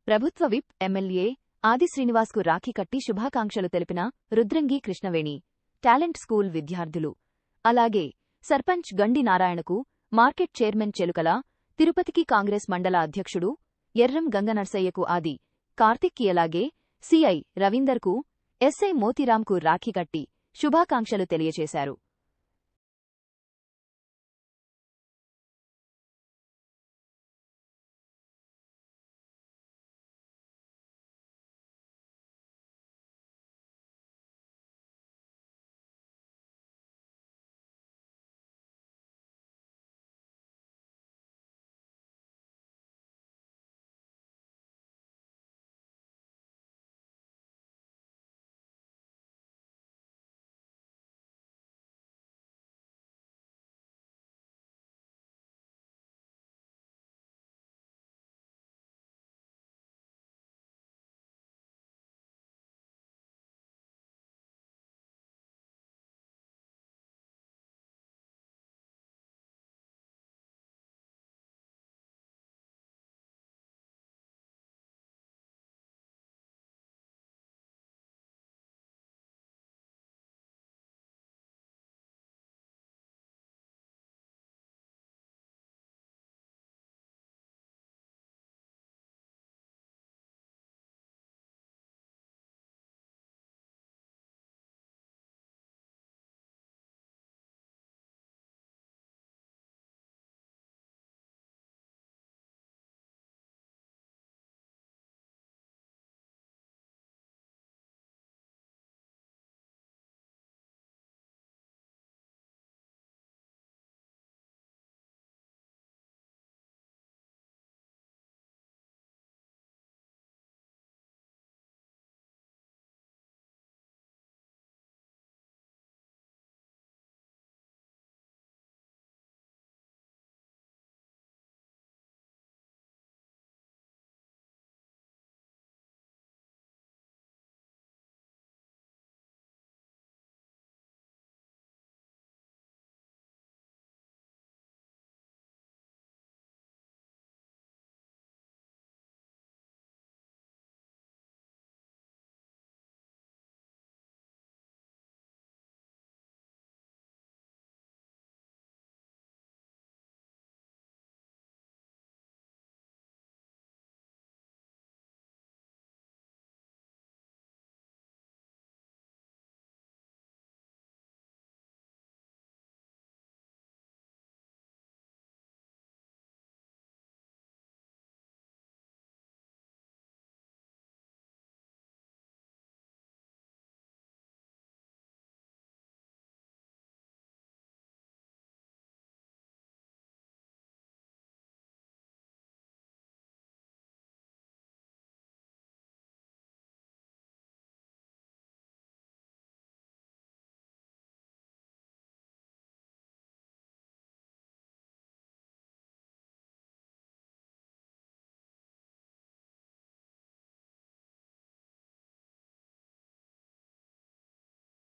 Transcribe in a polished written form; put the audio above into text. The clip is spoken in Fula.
ప్రభుత్వ whip MLA ఆది శ్రీనివాస్కు రాఖీ కట్టి శుభాకాంక్షలు తెలిపిన రుద్రంగి కృష్ణవేణి, టాలెంట్ స్కూల్ విద్యార్థులు. అలాగే సర్పంచ్ గండి నారాయణకు, మార్కెట్ చైర్మన్ చెలుకల తిరుపతికి కాంగ్రెస్ మండల అధ్యక్షుడు ఎర్రం గంగనర్సయ్యకు, ఆది కార్తిక్కి, అలాగే సిఐ రవీందర్కు, ఎస్ఐ మోతీరాంకు రాఖీ కట్టి శుభాకాంక్షలు తెలియచేశారు.